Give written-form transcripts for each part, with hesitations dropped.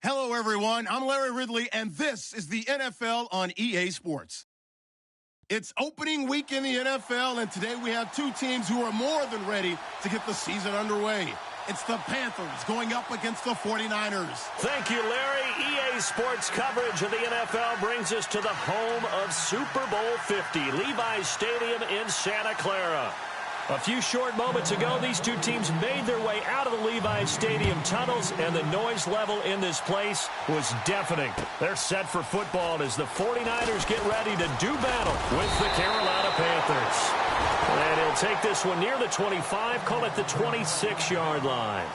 Hello, everyone. I'm Larry Ridley, and this is the NFL on EA Sports. It's opening week in the NFL, and today we have two teams who are more than ready to get the season underway. It's the Panthers going up against the 49ers. Thank you, Larry. EA Sports coverage of the NFL brings us to the home of Super Bowl 50, Levi's Stadium in Santa Clara. A few short moments ago, these two teams made their way out of the Levi's Stadium tunnels, and the noise level in this place was deafening. They're set for football as the 49ers get ready to do battle with the Carolina Panthers. And he'll take this one near the 25, call it the 26-yard line.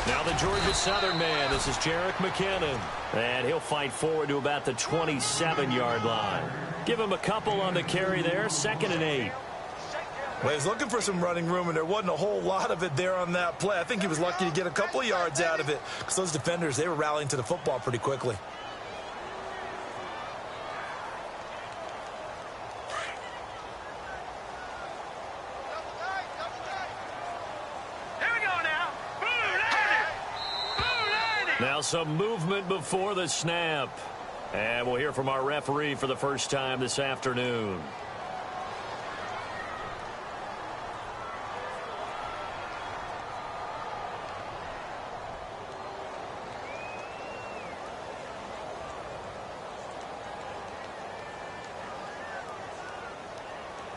Now the Georgia Southern man, this is Jerick McKinnon. And he'll fight forward to about the 27-yard line. Give him a couple on the carry there, 2nd and 8. Well, he's looking for some running room, and there wasn't a whole lot of it there on that play. I think he was lucky to get a couple of yards out of it because those defenders, they were rallying to the football pretty quickly. Now some movement before the snap. And we'll hear from our referee for the first time this afternoon.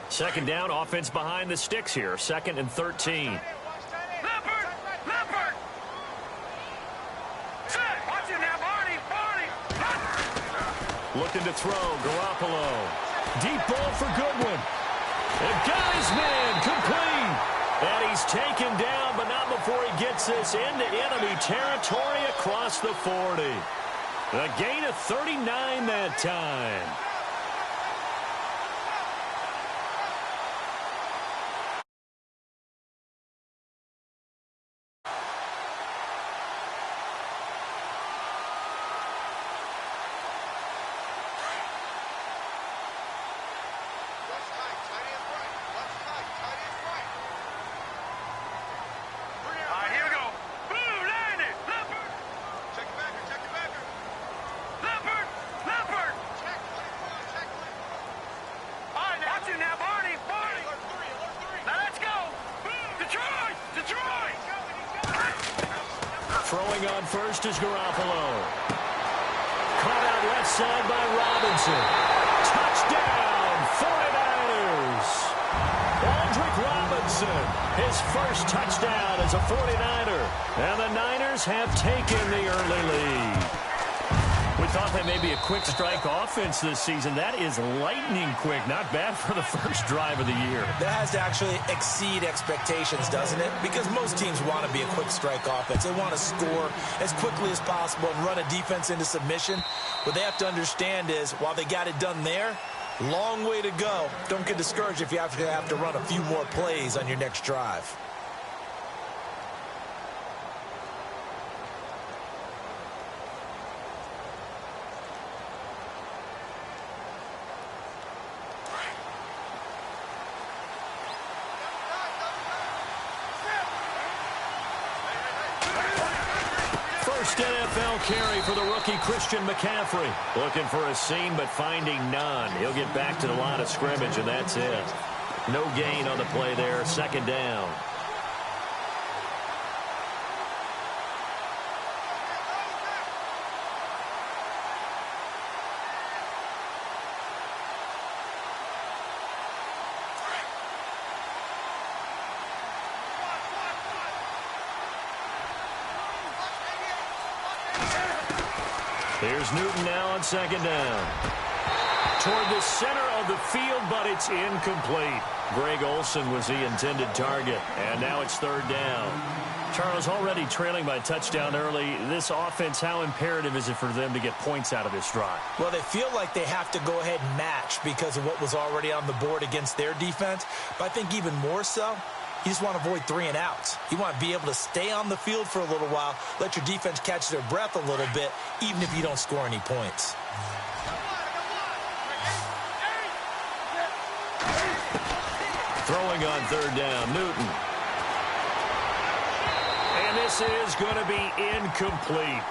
Second down, offense behind the sticks here. 2nd and 13. Looking to throw, Garoppolo. Deep ball for Goodwin. And got his man, complete. And he's taken down, but not before he gets this into enemy territory across the 40. A gain of 39 that time. Throwing on first is Garoppolo. Caught out left side by Robinson. Touchdown, 49ers. Aldrick Robinson, his first touchdown as a 49er. And the Niners have taken the early lead. We thought that may be a quick strike offense this season. That is lightning quick. Not bad for the first drive of the year. That has to actually exceed expectations, doesn't it? Because most teams want to be a quick strike offense. They want to score as quickly as possible and run a defense into submission. What they have to understand is, while they got it done there, long way to go. Don't get discouraged if you have to run a few more plays on your next drive. First NFL carry for the rookie Christian McCaffrey. Looking for a seam, but finding none. He'll get back to the line of scrimmage, and that's it. No gain on the play there. 2nd down. Here's Newton now on 2nd down. Toward the center of the field, but it's incomplete. Greg Olsen was the intended target, and now it's third down. Charles, already trailing by a touchdown early. This offense, how imperative is it for them to get points out of this drive? Well, they feel like they have to go ahead and match because of what was already on the board against their defense. But I think even more so, you just want to avoid 3 and outs. You want to be able to stay on the field for a little while, let your defense catch their breath a little bit, even if you don't score any points. Throwing on third down, Newton. And this is going to be incomplete.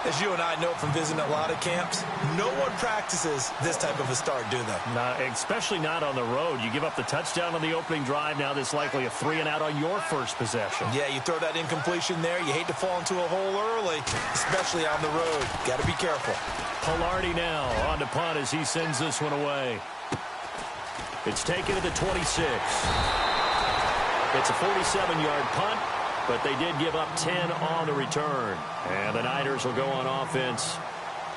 As you and I know from visiting a lot of camps, no one practices this type of a start, do they? No, especially not on the road. You give up the touchdown on the opening drive. Now there's likely a 3 and out on your first possession. Yeah, you throw that incompletion there. You hate to fall into a hole early, especially on the road. Got to be careful. Polardi now on to punt as he sends this one away. It's taken to the 26. It's a 47-yard punt, but they did give up 10 on the return. And the Niners will go on offense,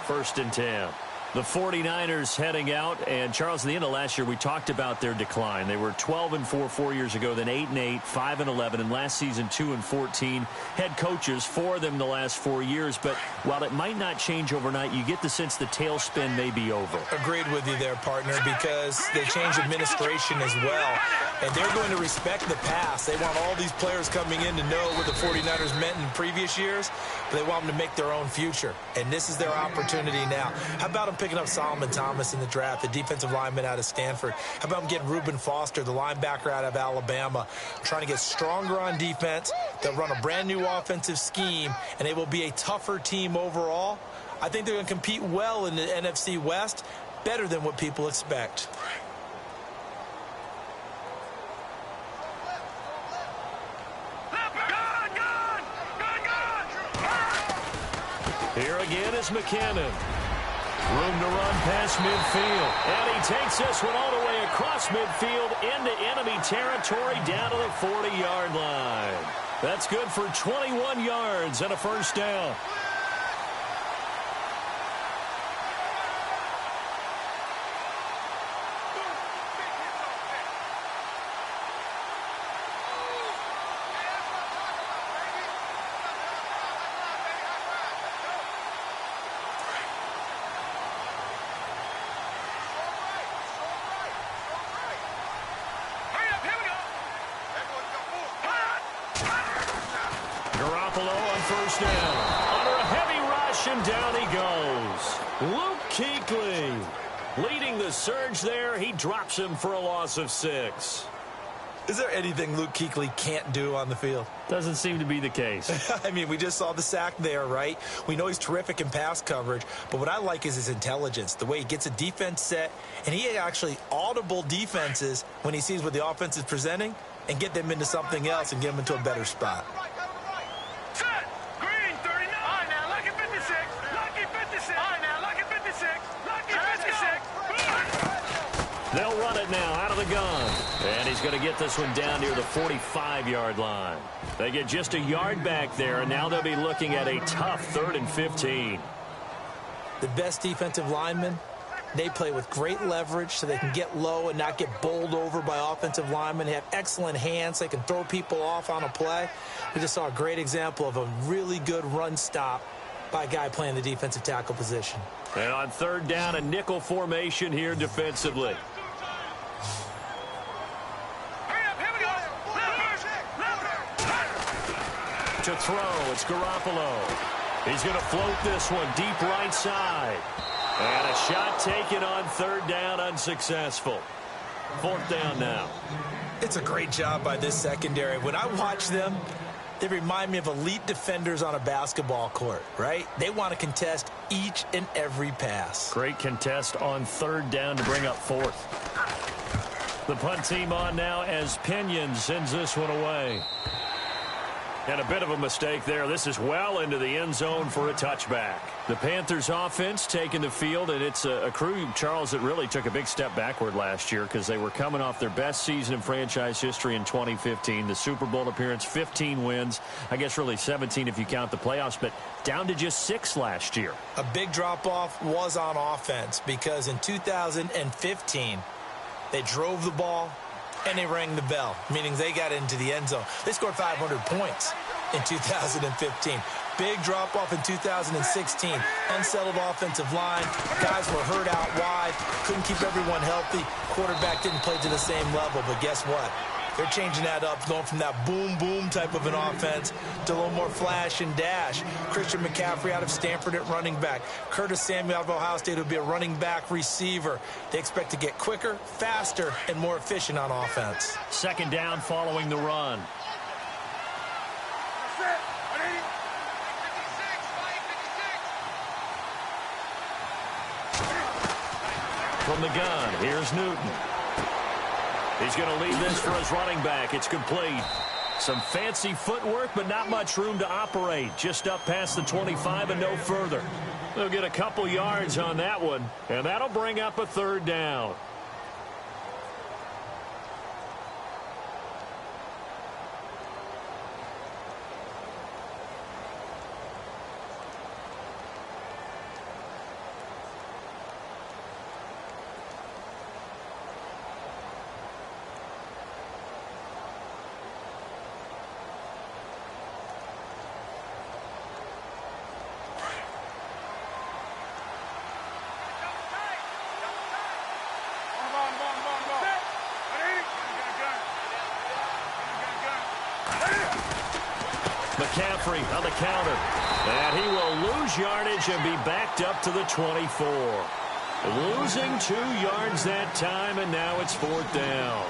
1st and 10. The 49ers heading out, and Charles, at the end of last year, we talked about their decline. They were 12-4 4 years ago, then 8-8, 5-11, and last season 2-14. Head coaches, 4 of them the last 4 years, but while it might not change overnight, you get the sense the tailspin may be over. Agreed with you there, partner, because they changed administration as well, and they're going to respect the pass. They want all these players coming in to know what the 49ers meant in previous years, but they want them to make their own future, and this is their opportunity now. How about them picking up Solomon Thomas in the draft, the defensive lineman out of Stanford? How about them getting Reuben Foster, the linebacker out of Alabama, trying to get stronger on defense? They'll run a brand-new offensive scheme, and they will be a tougher team overall. I think they're going to compete well in the NFC West, better than what people expect. Here again is McKinnon. Room to run past midfield. And he takes this one all the way across midfield into enemy territory down to the 40-yard line. That's good for 21 yards and a first down. First down. Under a heavy rush, and down he goes. Luke Kuechly leading the surge there. He drops him for a loss of 6. Is there anything Luke Kuechly can't do on the field? Doesn't seem to be the case. I mean, we just saw the sack there, right? We know he's terrific in pass coverage, but what I like is his intelligence, the way he gets a defense set, and he actually audible defenses when he sees what the offense is presenting and get them into something else and get them into a better spot. They'll run it now out of the gun. And he's going to get this one down near the 45-yard line. They get just a yard back there, and now they'll be looking at a tough 3rd and 15. The best defensive linemen, they play with great leverage so they can get low and not get bowled over by offensive linemen. They have excellent hands. They can throw people off on a play. We just saw a great example of a really good run stop by a guy playing the defensive tackle position. And on 3rd down, a nickel formation here defensively. To throw, it's Garoppolo. He's going to float this one deep right side. And a shot taken on 3rd down, unsuccessful. 4th down now. It's a great job by this secondary. When I watch them, they remind me of elite defenders on a basketball court, right? They want to contest each and every pass. Great contest on 3rd down to bring up 4th. The punt team on now as Pinion sends this one away. And a bit of a mistake there. This is well into the end zone for a touchback. The Panthers offense taking the field, and it's a crew, Charles, that really took a big step backward last year because they were coming off their best season in franchise history in 2015. The Super Bowl appearance, 15 wins. I guess really 17 if you count the playoffs, but down to just 6 last year. A big drop-off was on offense because in 2015, they drove the ball, and they rang the bell, meaning they got into the end zone. They scored 500 points in 2015. Big drop-off in 2016. Unsettled offensive line. Guys were hurt out wide. Couldn't keep everyone healthy. Quarterback didn't play to the same level, but guess what? They're changing that up, going from that boom-boom type of an offense to a little more flash and dash. Christian McCaffrey out of Stanford at running back. Curtis Samuel out of Ohio State will be a running back receiver. They expect to get quicker, faster, and more efficient on offense. Second down following the run. From the gun, here's Newton. He's going to lead this for his running back. It's complete. Some fancy footwork, but not much room to operate. Just up past the 25 and no further. They'll get a couple yards on that one, and that'll bring up a third down. McCaffrey on the counter. And he will lose yardage and be backed up to the 24. Losing 2 yards that time, and now it's 4th down.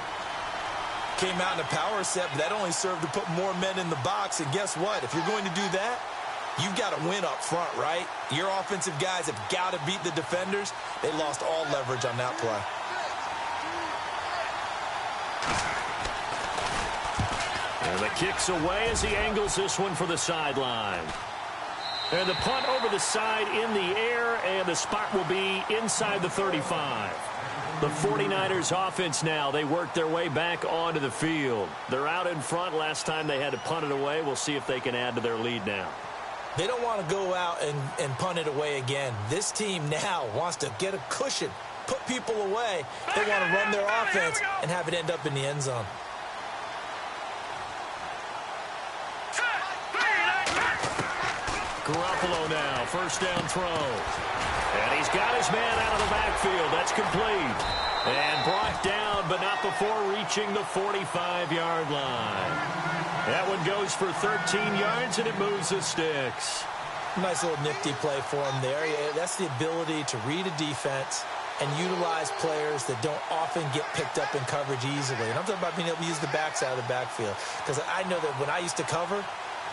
Came out in a power set, but that only served to put more men in the box. And guess what? If you're going to do that, you've got to win up front, right? Your offensive guys have got to beat the defenders. They lost all leverage on that play. And the kick's away as he angles this one for the sideline. And the punt over the side in the air, and the spot will be inside the 35. The 49ers offense now, they work their way back onto the field. They're out in front. Last time they had to punt it away. We'll see if they can add to their lead now. They don't want to go out and punt it away again. This team now wants to get a cushion, put people away. They want to run their offense and have it end up in the end zone. Garoppolo now, first down throw. And he's got his man out of the backfield. That's complete. And brought down, but not before reaching the 45-yard line. That one goes for 13 yards, and it moves the sticks. Nice little nifty play for him there. That's the ability to read a defense and utilize players that don't often get picked up in coverage easily. And I'm talking about being able to use the backside of the backfield. Because I know that when I used to cover,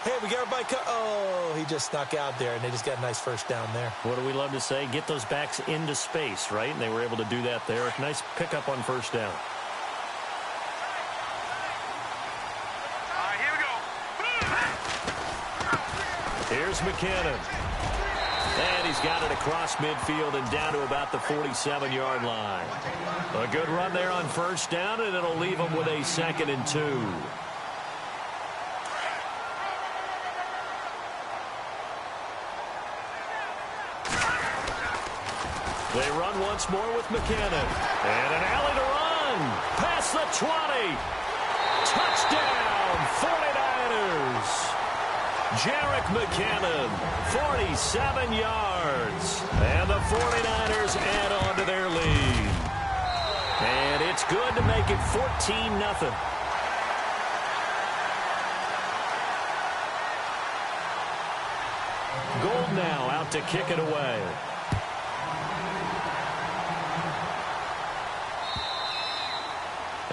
hey, we got everybody oh, he just snuck out there, and they just got a nice first down there. What do we love to say? Get those backs into space, right? And they were able to do that there. Nice pickup on first down. Here we go. Here's McKinnon. And he's got it across midfield and down to about the 47-yard line. A good run there on first down, and it'll leave him with a 2nd and 2. They run once more with McKinnon. And an alley to run. Past the 20. Touchdown, 49ers. Jerick McKinnon, 47 yards. And the 49ers add on to their lead. And it's good to make it 14-0. Gold now out to kick it away.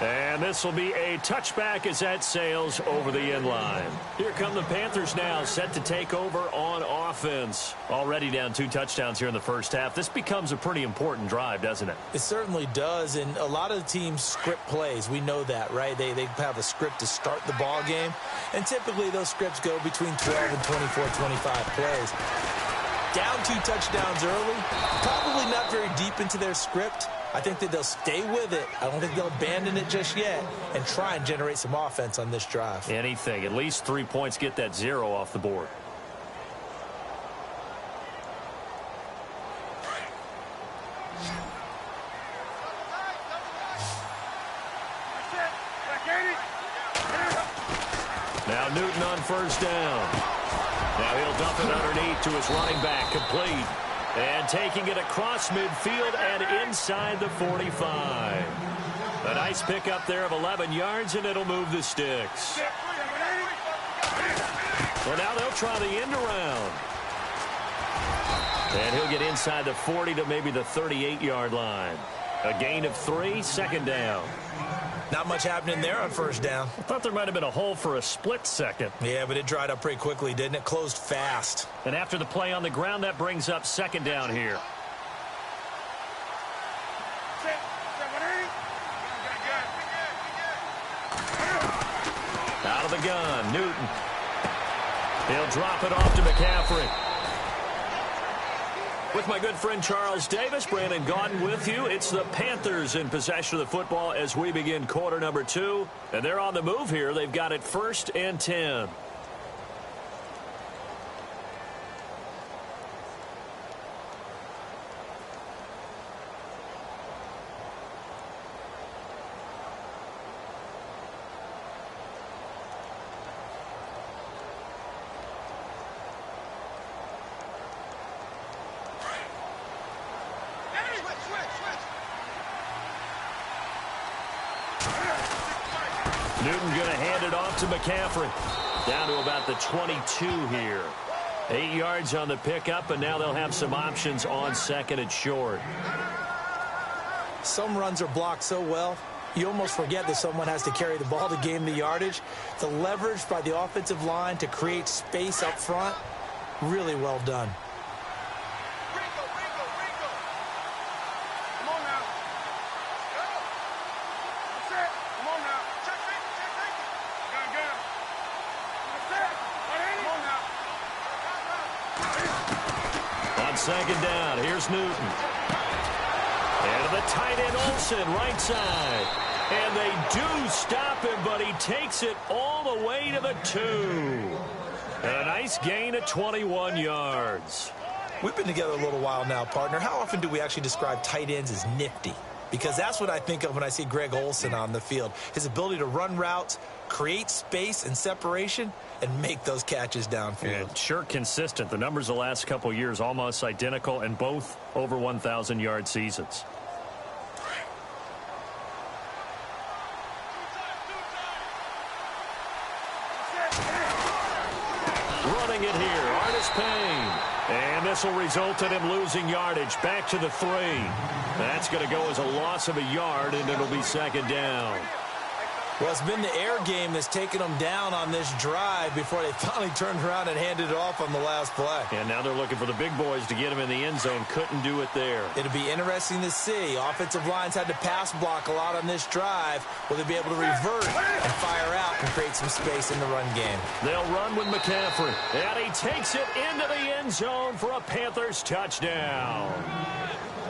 And this will be a touchback as that sails over the end line. Here come the Panthers now, set to take over on offense. Already down 2 touchdowns here in the first half. This becomes a pretty important drive, doesn't it? It certainly does, and a lot of the teams script plays. We know that, right? They have a script to start the ball game, and typically those scripts go between 12 and 24, 25 plays. Down 2 touchdowns early, probably not very deep into their script. I think that they'll stay with it. I don't think they'll abandon it just yet and try and generate some offense on this drive. Anything. At least 3 points, get that 0 off the board. Now Newton on first down. Now he'll dump it underneath to his running back, complete. And taking it across midfield and inside the 45. A nice pickup there of 11 yards, and it'll move the sticks. Well, now they'll try the end around. And he'll get inside the 40 to maybe the 38-yard line. A gain of 3, second down. Not much happening there on first down. I thought there might have been a hole for a split second. Yeah, but it dried up pretty quickly, didn't it? Closed fast. And after the play on the ground, that brings up second down here. Out of the gun, Newton. He'll drop it off to McCaffrey. With my good friend Charles Davis, Brandon Gaudin with you. It's the Panthers in possession of the football as we begin quarter number 2. And they're on the move here. They've got it 1st and 10. Newton going to hand it off to McCaffrey. Down to about the 22 here. 8 yards on the pickup, and now they'll have some options on second and short. Some runs are blocked so well, you almost forget that someone has to carry the ball to gain the yardage. The leverage by the offensive line to create space up front, really well done. Second down, here's Newton. And to the tight end Olsen, right side. And they do stop him, but he takes it all the way to the 2. And a nice gain of 21 yards. We've been together a little while now, partner. How often do we actually describe tight ends as nifty? Because that's what I think of when I see Greg Olsen on the field. His ability to run routes, create space and separation, and make those catches downfield. And sure consistent. The numbers the last couple years almost identical, and both over 1,000-yard seasons. Running it here, Artis Payne. And this will result in him losing yardage back to the 3. That's going to go as a loss of a yard, and it'll be second down. Well, it's been the air game that's taken them down on this drive before they finally turned around and handed it off on the last play. And now they're looking for the big boys to get him in the end zone. Couldn't do it there. It'll be interesting to see. Offensive lines had to pass block a lot on this drive. Will they be able to revert and fire out and create some space in the run game? They'll run with McCaffrey. And he takes it into the end zone for a Panthers touchdown.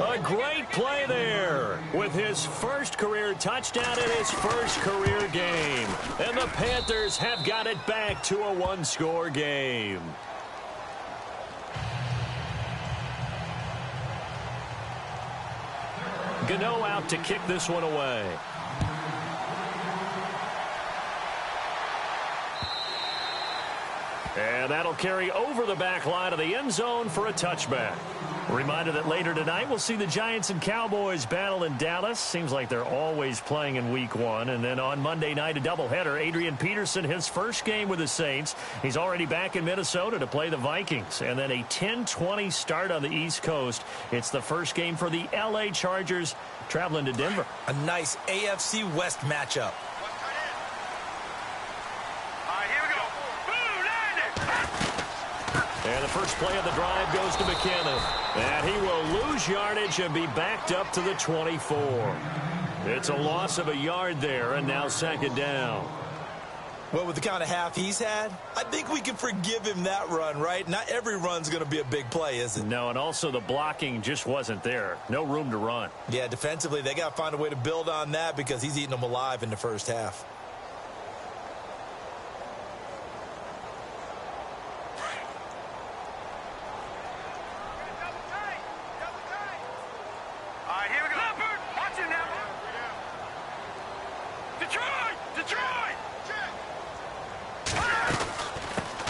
A great play there with his first career touchdown in his first career game. And the Panthers have got it back to a 1-score game. Gano out to kick this one away. And that'll carry over the back line of the end zone for a touchback. Reminder that later tonight we'll see the Giants and Cowboys battle in Dallas. Seems like they're always playing in week 1. And then on Monday night, a doubleheader. Adrian Peterson, his first game with the Saints. He's already back in Minnesota to play the Vikings. And then a 10-20 start on the East Coast. It's the first game for the LA Chargers traveling to Denver. A nice AFC West matchup. And the first play of the drive goes to McKinnon. And he will lose yardage and be backed up to the 24. It's a loss of a yard there, and now second down. Well, with the kind of half he's had, I think we can forgive him that run, right? Not every run's going to be a big play, is it? No, and also the blocking just wasn't there. No room to run. Yeah, defensively, they got to find a way to build on that because he's eating them alive in the first half.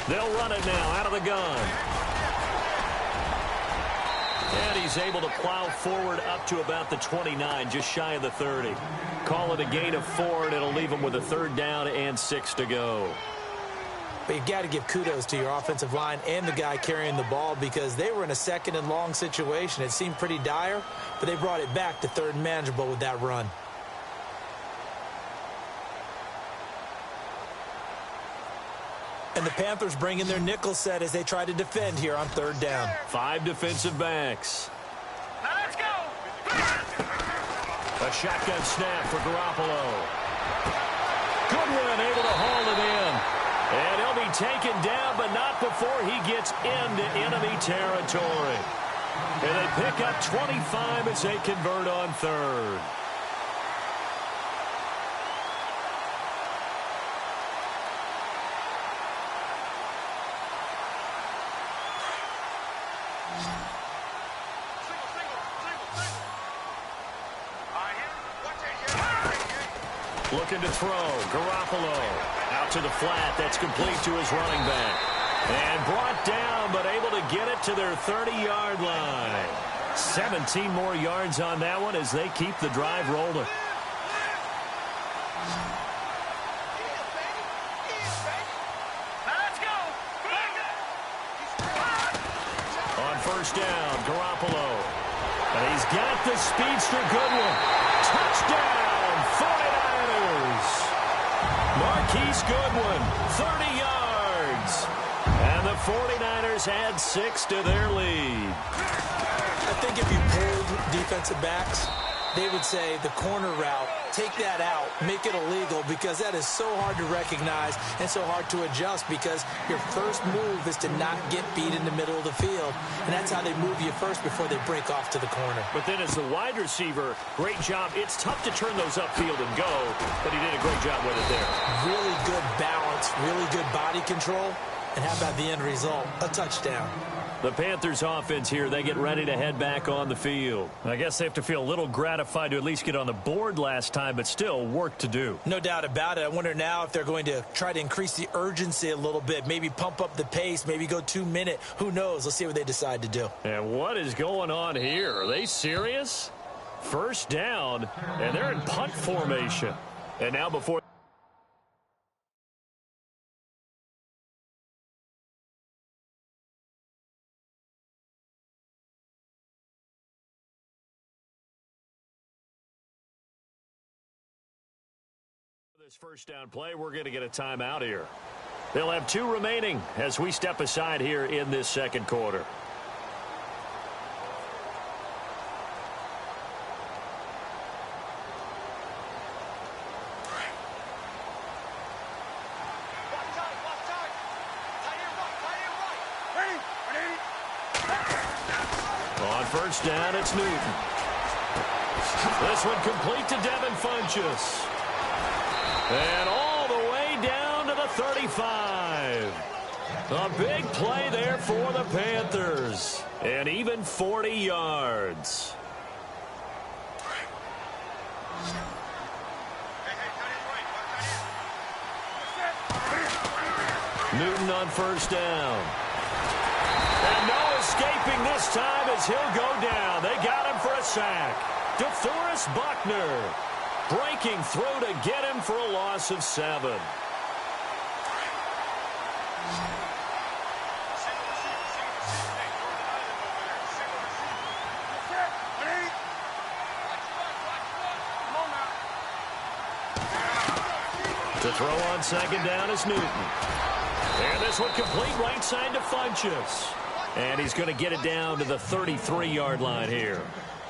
They'll run it now out of the gun. And he's able to plow forward up to about the 29, just shy of the 30. Call it a gain of 4, and it'll leave him with a third down and 6 to go. But you got to give kudos to your offensive line and the guy carrying the ball because they were in a second and long situation. It seemed pretty dire, but they brought it back to third and manageable with that run. And the Panthers bring in their nickel set as they try to defend here on third down. 5 defensive backs. Now let's go. A shotgun snap for Garoppolo. Goodwin able to haul it in. And he'll be taken down, but not before he gets into enemy territory. And they pick up 25 as they convert on third. Looking to throw. Garoppolo out to the flat. That's complete to his running back. And brought down, but able to get it to their 30-yard line. 17 more yards on that one as they keep the drive rolling. Let's go. On first down, Garoppolo. And he's got the speedster Goodwin. Touchdown, 49ers. Marquise Goodwin, 30 yards. And the 49ers add 6 to their lead. I think if you pulled defensive backs, they would say the corner route, take that out, make it illegal, because that is so hard to recognize and so hard to adjust because your first move is to not get beat in the middle of the field. And that's how they move you first before they break off to the corner. But then as the wide receiver, great job. It's tough to turn those upfield and go, but he did a great job with it there. Really good balance, really good body control. And how about the end result? A touchdown. The Panthers offense here, they get ready to head back on the field. I guess they have to feel a little gratified to at least get on the board last time, but still work to do. No doubt about it. I wonder now if they're going to try to increase the urgency a little bit, maybe pump up the pace, maybe go 2-minute. Who knows? Let's see what they decide to do. And what is going on here? Are they serious? First down, and they're in punt formation. And now before this first down play, we're going to get a timeout here. They'll have 2 remaining as we step aside here in this second quarter. On first down, it's Newton. This one complete to Devin Funchess. And all the way down to the 35. A big play there for the Panthers. And even 40 yards. Newton on first down. And no escaping this time as he'll go down. They got him for a sack. DeForest Buckner breaking through to get him for a loss of 7. To throw on second down is Newton. And this one complete right side to Funchess. And he's going to get it down to the 33-yard line here.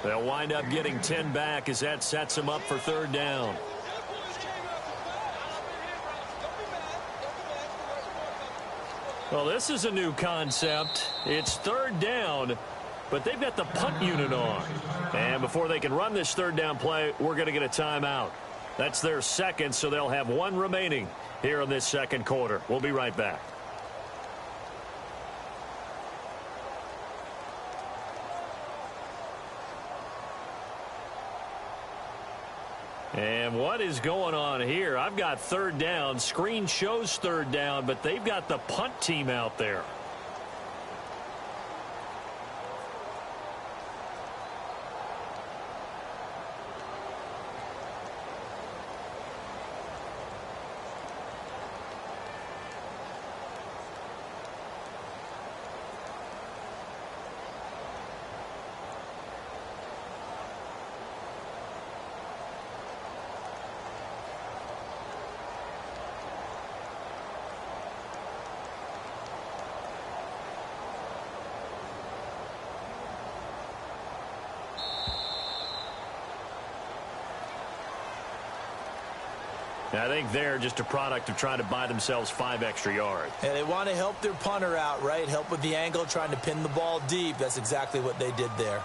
They'll wind up getting 10 back as that sets them up for third down. Well, this is a new concept. It's third down, but they've got the punt unit on. And before they can run this third down play, we're going to get a timeout. That's their second, so they'll have one remaining here in this second quarter. We'll be right back. And what is going on here? I've got third down. Screen shows third down, but they've got the punt team out there. I think they're just a product of trying to buy themselves 5 extra yards. And they want to help their punter out, right? Help with the angle, trying to pin the ball deep. That's exactly what they did there.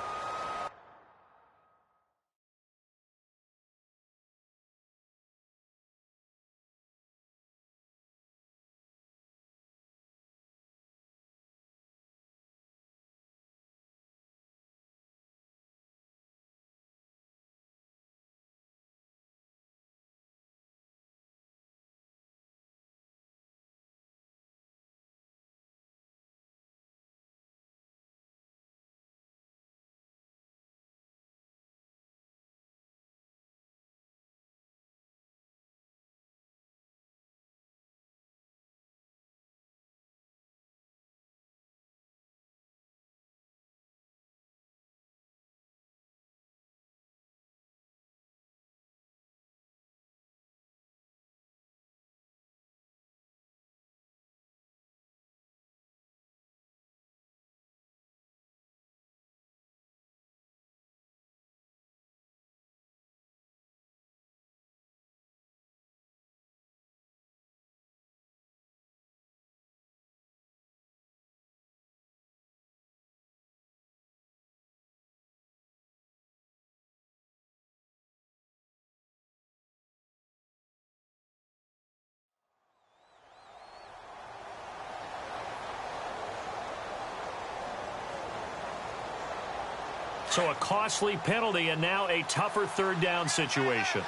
So a costly penalty and now a tougher third down situation.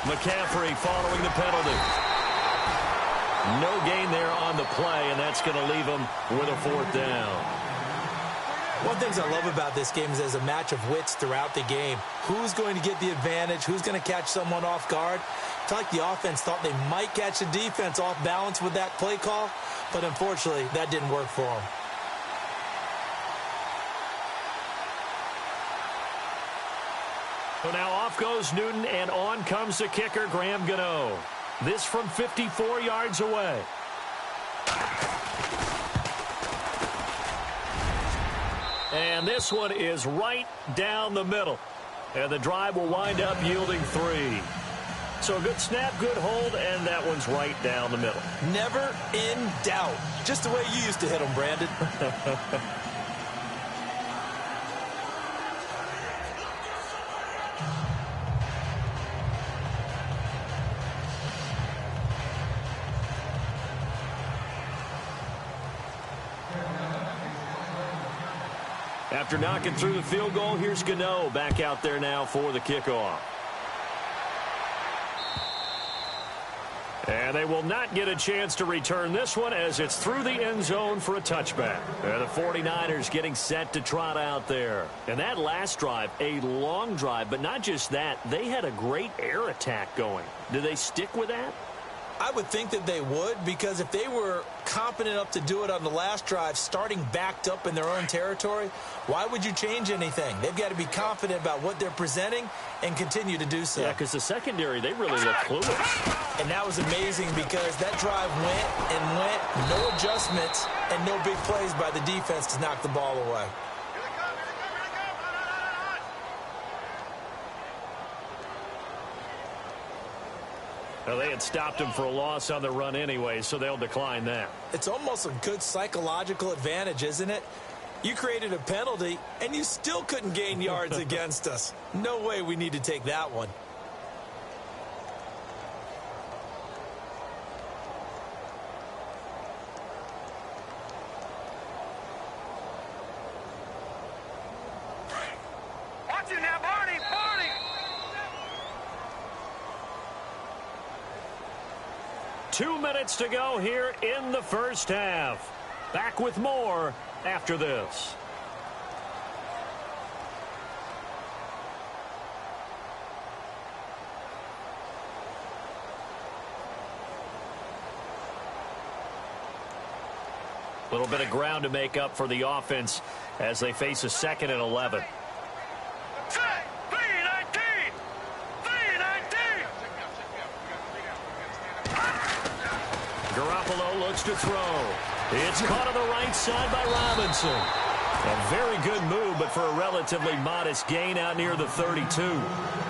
McCaffrey following the penalty. No gain there on the play, and that's going to leave him with a fourth down. One of the things I love about this game is there's a match of wits throughout the game. Who's going to get the advantage? Who's going to catch someone off guard? It's like the offense thought they might catch the defense off balance with that play call, but unfortunately, that didn't work for them. So now off goes Newton, and on comes the kicker, Graham Gano. This from 54 yards away. And this one is right down the middle. And the drive will wind up yielding 3. So a good snap, good hold, and that one's right down the middle. Never in doubt. Just the way you used to hit them, Brandon. After knocking through the field goal, here's Gano back out there now for the kickoff. And they will not get a chance to return this one as it's through the end zone for a touchback. And the 49ers getting set to trot out there. And that last drive, a long drive, but not just that. They had a great air attack going. Do they stick with that? I would think that they would, because if they were competent enough to do it on the last drive, starting backed up in their own territory, why would you change anything? They've got to be confident about what they're presenting and continue to do so. Yeah, because the secondary, they really look clueless. And that was amazing because that drive went and went, no adjustments and no big plays by the defense to knock the ball away. Well, they had stopped him for a loss on the run anyway, so they'll decline that. It's almost a good psychological advantage, isn't it? You created a penalty, and you still couldn't gain yards against us. No way we need to take that one. Watch it now, Barney! Barney! 2 minutes to go here in the first half. Back with more after this. A little bit of ground to make up for the offense as they face a 2nd and 11. Garoppolo looks to throw. It's caught on the right side by Robinson. A very good move, but for a relatively modest gain out near the 32.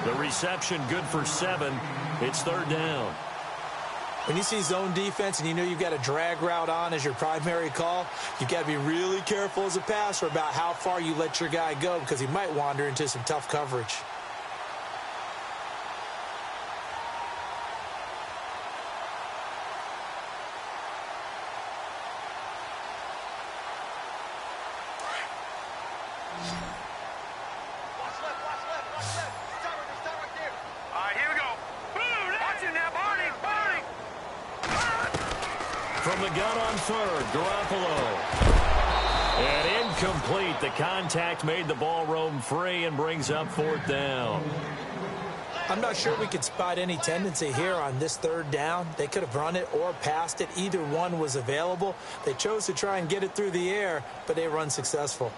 The reception good for 7. It's 3rd down. When you see zone defense and you know you've got a drag route on as your primary call, you've got to be really careful as a passer about how far you let your guy go because he might wander into some tough coverage. From the gun on 3rd, Garoppolo. And incomplete. The contact made the ball roam free and brings up 4th down. I'm not sure we could spot any tendency here on this 3rd down. They could have run it or passed it. Either one was available. They chose to try and get it through the air, but they were unsuccessful.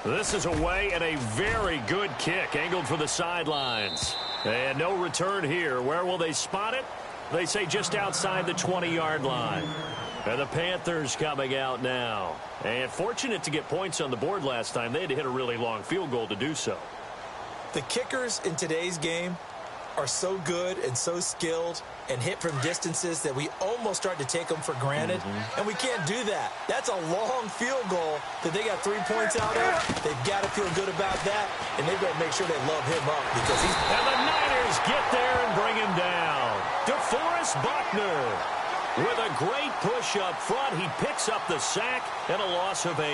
This is away and a very good kick angled for the sidelines. And no return here. Where will they spot it? They say just outside the 20-yard line. And the Panthers coming out now. And fortunate to get points on the board last time. They had to hit a really long field goal to do so. The kickers in today's game are so good and so skilled and hit from distances that we almost start to take them for granted. And we can't do that. That's a long field goal that they got 3 points out of. They've got to feel good about that, and they've got to make sure they love him up because he's... And the Niners get there and bring him down. DeForest Buckner with a great push up front. He picks up the sack and a loss of 8.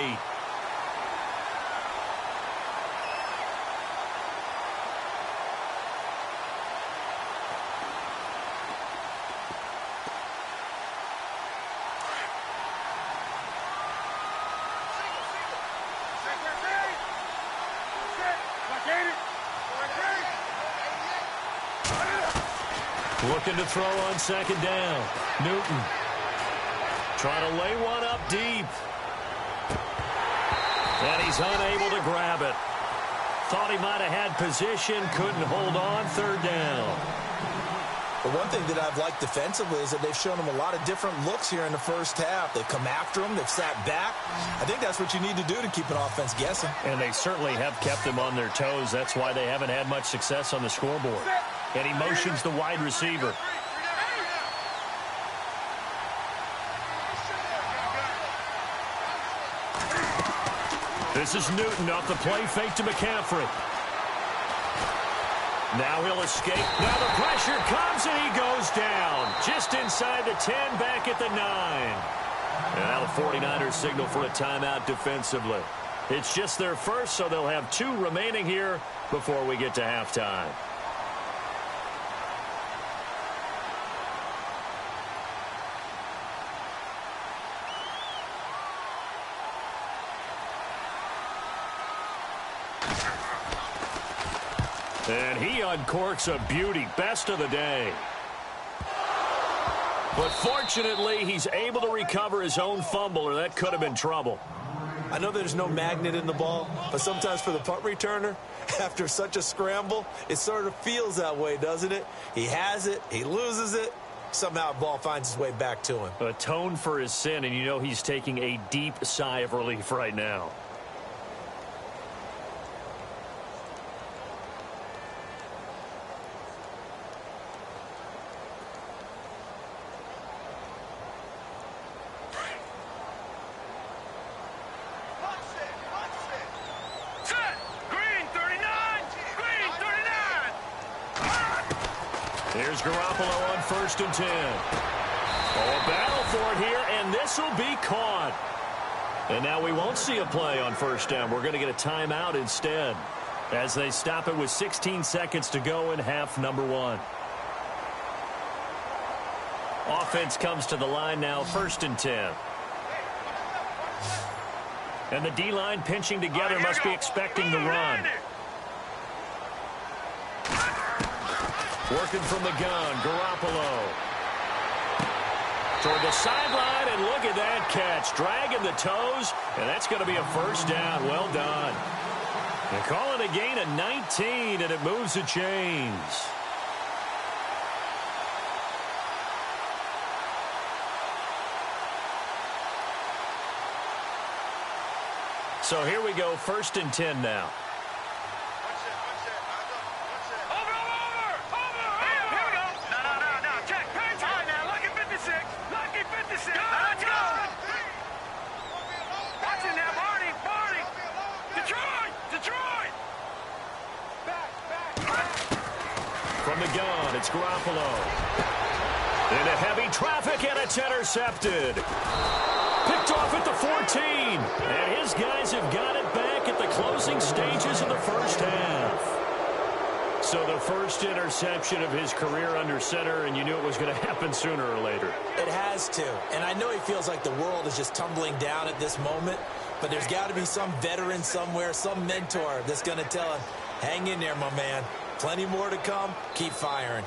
Looking to throw on 2nd down. Newton trying to lay one up deep. And he's unable to grab it. Thought he might have had position, couldn't hold on. 3rd down. But one thing that I've liked defensively is that they've shown him a lot of different looks here in the first half. They've come after him. They've sat back. I think that's what you need to do to keep an offense guessing. And they certainly have kept them on their toes. That's why they haven't had much success on the scoreboard. And he motions the wide receiver. This is Newton off the play fake to McCaffrey. Now he'll escape. Now the pressure comes and he goes down. Just inside the 10, back at the 9. And now the 49ers signal for a timeout defensively. It's just their first, so they'll have 2 remaining here before we get to halftime. And he uncorks a beauty. Best of the day. But fortunately, he's able to recover his own fumble, or that could have been trouble. I know there's no magnet in the ball, but sometimes for the punt returner, after such a scramble, it sort of feels that way, doesn't it? He has it, he loses it, somehow the ball finds its way back to him. Atone for his sin, and you know he's taking a deep sigh of relief right now. Here's Garoppolo on 1st and 10. Oh, a battle for it here, and this will be caught. And now we won't see a play on 1st down. We're going to get a timeout instead as they stop it with 16 seconds to go in half number 1. Offense comes to the line now, 1st and 10. And the D-line pinching together must be expecting the run. Working from the gun, Garoppolo. Toward the sideline, and look at that catch. Dragging the toes, and that's going to be a 1st down. Well done. They call it a gain of 19, and it moves the chains. So here we go, 1st and 10 now. From the gun, it's Garoppolo. Into heavy traffic, and it's intercepted. Picked off at the 14. And his guys have got it back at the closing stages of the 1st half. So the first interception of his career under center, and you knew it was going to happen sooner or later. It has to. And I know he feels like the world is just tumbling down at this moment, but there's got to be some veteran somewhere, some mentor that's going to tell him, hang in there, my man. Plenty more to come. Keep firing.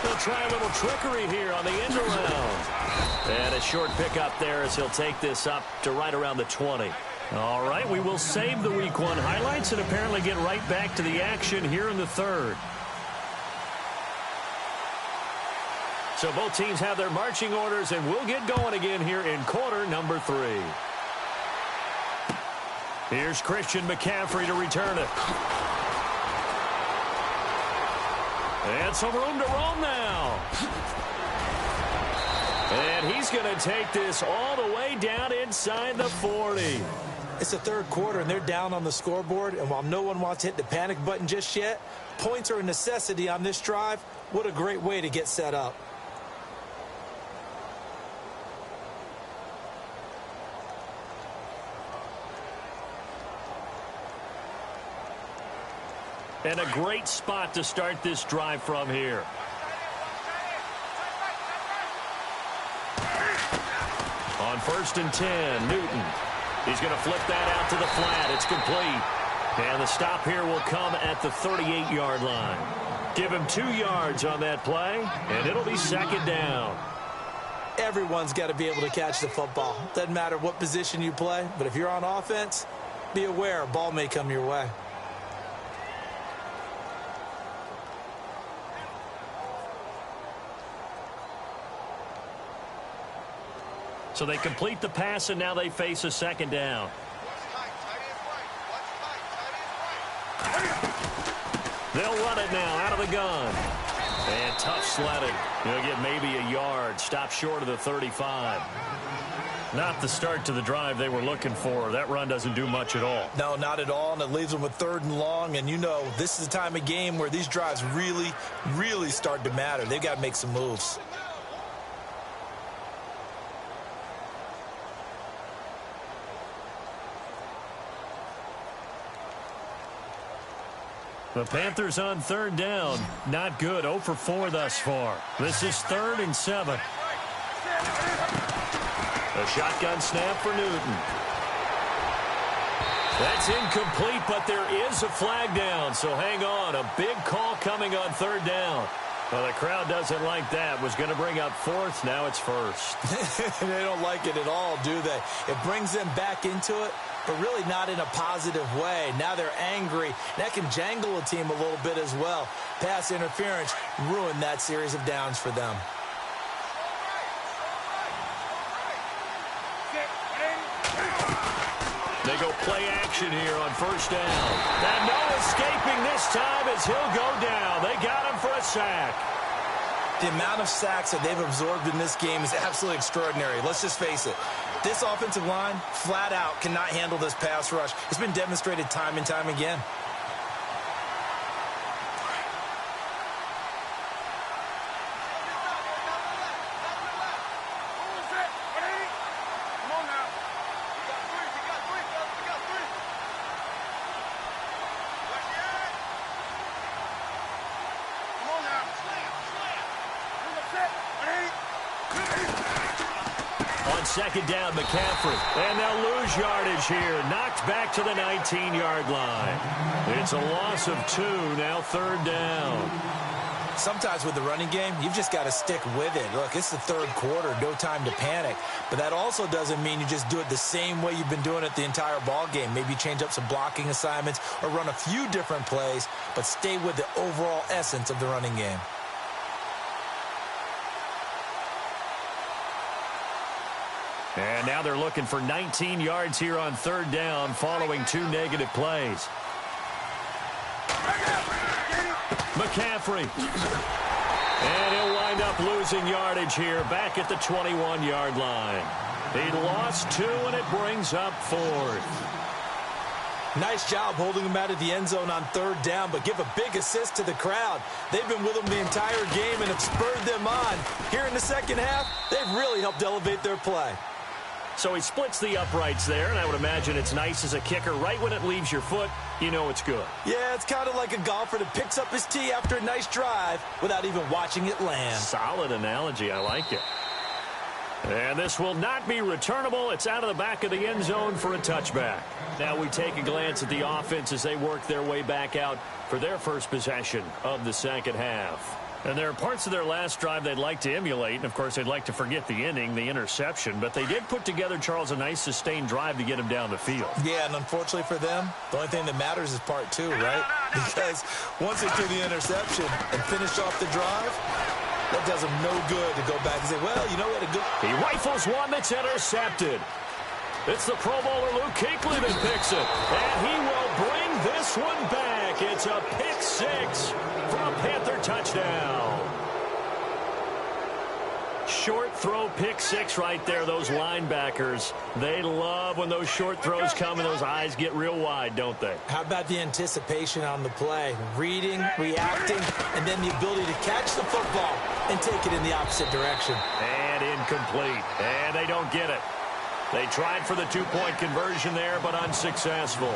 They'll try a little trickery here on the end around. And a short pickup there as he'll take this up to right around the 20. All right, we will save the Week 1 highlights and apparently get right back to the action here in the 3rd. So both teams have their marching orders, and we'll get going again here in quarter number 3. Here's Christian McCaffrey to return it. And some room to roam now. And he's going to take this all the way down inside the 40. It's the 3rd quarter, and they're down on the scoreboard. And while no one wants to hit the panic button just yet, points are a necessity on this drive. What a great way to get set up. And a great spot to start this drive from here. On 1st and 10, Newton. He's going to flip that out to the flat. It's complete. And the stop here will come at the 38-yard line. Give him 2 yards on that play, and it'll be 2nd down. Everyone's got to be able to catch the football. Doesn't matter what position you play, but if you're on offense, be aware a ball may come your way. So they complete the pass, and now they face a 2nd down. They'll run it now out of the gun. And tough sledding. He'll get maybe a yard. Stop short of the 35. Not the start to the drive they were looking for. That run doesn't do much at all. No, not at all, and it leaves them with 3rd and long. And you know, this is the time of game where these drives really, really start to matter. They've got to make some moves. The Panthers on third down. Not good. 0 for 4 thus far. This is 3rd and 7. A shotgun snap for Newton. That's incomplete, but there is a flag down, so hang on. A big call coming on 3rd down. Well, the crowd doesn't like that. Was going to bring up 4th. Now it's 1st. They don't like it at all, do they? It brings them back into it, but really not in a positive way. Now they're angry. That can jangle a team a little bit as well. Pass interference ruined that series of downs for them. They go play action here on 1st down. And no escaping this time as he'll go down. They got him for a sack. The amount of sacks that they've absorbed in this game is absolutely extraordinary. Let's just face it. This offensive line, flat out, cannot handle this pass rush. It's been demonstrated time and time again. Second down, McCaffrey. And they'll lose yardage here. Knocked back to the 19-yard line. It's a loss of 2. Now 3rd down. Sometimes with the running game, you've just got to stick with it. Look, it's the 3rd quarter. No time to panic. But that also doesn't mean you just do it the same way you've been doing it the entire ball game. Maybe change up some blocking assignments or run a few different plays, but stay with the overall essence of the running game. And now they're looking for 19 yards here on 3rd down following 2 negative plays. McCaffrey. And he'll wind up losing yardage here back at the 21-yard line. He lost 2, and it brings up 4th. Nice job holding him out of the end zone on 3rd down, but give a big assist to the crowd. They've been with him the entire game and have spurred them on. Here in the second half, they've really helped elevate their play. So he splits the uprights there, and I would imagine it's nice as a kicker. Right when it leaves your foot, you know it's good. Yeah, it's kind of like a golfer that picks up his tee after a nice drive without even watching it land. Solid analogy. I like it. And this will not be returnable. It's out of the back of the end zone for a touchback. Now we take a glance at the offense as they work their way back out for their first possession of the second half. And there are parts of their last drive they'd like to emulate. And, of course, they'd like to forget the inning, the interception. But they did put together, Charles, a nice sustained drive to get him down the field. Yeah, and unfortunately for them, the only thing that matters is part 2, right? Because once they threw the interception and finished off the drive, that does them no good to go back and say, well, you know what? He rifles one that's intercepted. It's the Pro Bowler Luke Kuechly that picks it. And he will bring this one back. It's a pick 6 for a Panther touchdown. Short throw pick 6 right there. Those linebackers, they love when those short throws come and those eyes get real wide, don't they? How about the anticipation on the play? Reading, reacting, and then the ability to catch the football and take it in the opposite direction. And incomplete. And they don't get it. They tried for the 2-point conversion there, but unsuccessful.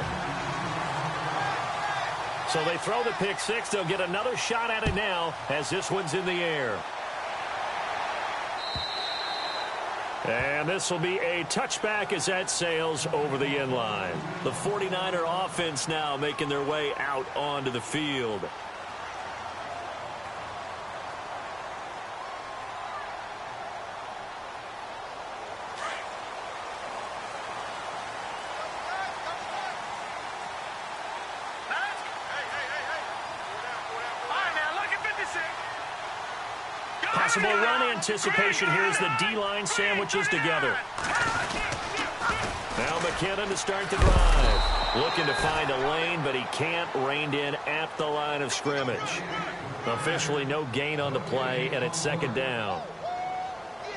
So they throw the pick 6. They'll get another shot at it now as this one's in the air. And this will be a touchback as that sails over the end line. The 49er offense now making their way out onto the field. Possible run anticipation here as the D-line sandwiches together. Now McKinnon to start the drive. Looking to find a lane, but he can't. Reined in at the line of scrimmage. Officially no gain on the play, and it's 2nd down.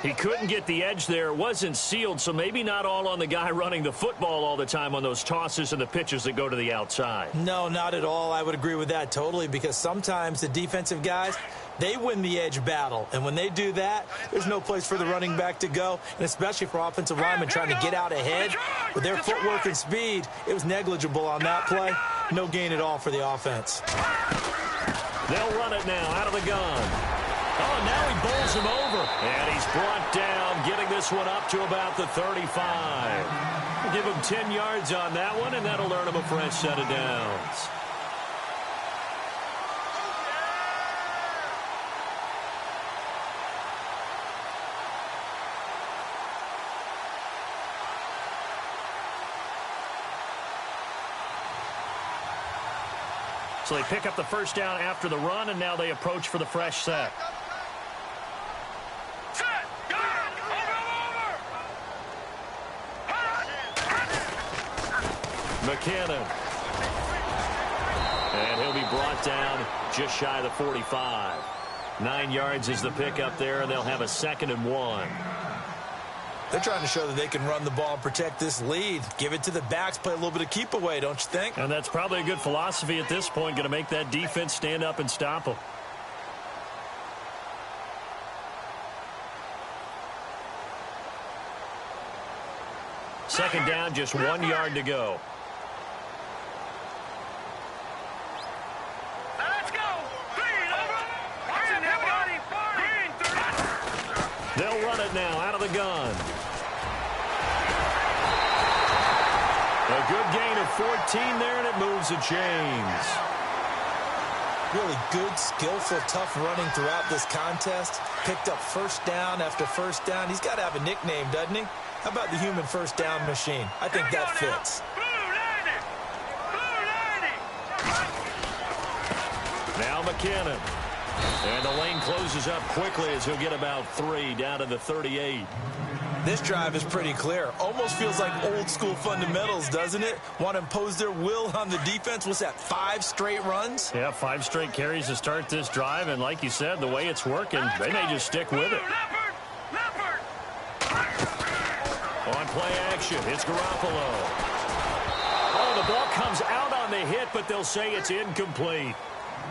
He couldn't get the edge there. It wasn't sealed, so maybe not all on the guy running the football all the time on those tosses and the pitches that go to the outside. No, not at all. I would agree with that totally, because sometimes the defensive guys, They win the edge battle, and when they do that, there's no place for the running back to go, and especially for offensive linemen trying to get out ahead. With their footwork and speed, it was negligible on that play. No gain at all for the offense. They'll run it now out of the gun. Oh, now he bowls him over. And he's brought down, getting this one up to about the 35. We'll give him 10 yards on that one, and that'll earn him a fresh set of downs. So they pick up the first down after the run, and now they approach for the fresh set. McKinnon. And he'll be brought down just shy of the 45. 9 yards is the pickup there, and they'll have a 2nd and 1. They're trying to show that they can run the ball and protect this lead. Give it to the backs, play a little bit of keep away, don't you think? And that's probably a good philosophy at this point, going to make that defense stand up and stop them. Second down, just 1 yard to go. They'll run it now out of the gun. A good gain of 14 there, and it moves the chains. Really good, skillful, tough running throughout this contest. Picked up first down after first down. He's got to have a nickname, doesn't he? How about the human first down machine? I think that fits. Now McKinnon. And the lane closes up quickly as he'll get about 3 down to the 38. This drive is pretty clear. Almost feels like old school fundamentals, doesn't it? Want to impose their will on the defense. What's that, 5 straight runs? Yeah, 5 straight carries to start this drive. And like you said, the way it's working, they may just stick with it. On play action, it's Garoppolo. Oh, the ball comes out on the hit, but they'll say it's incomplete.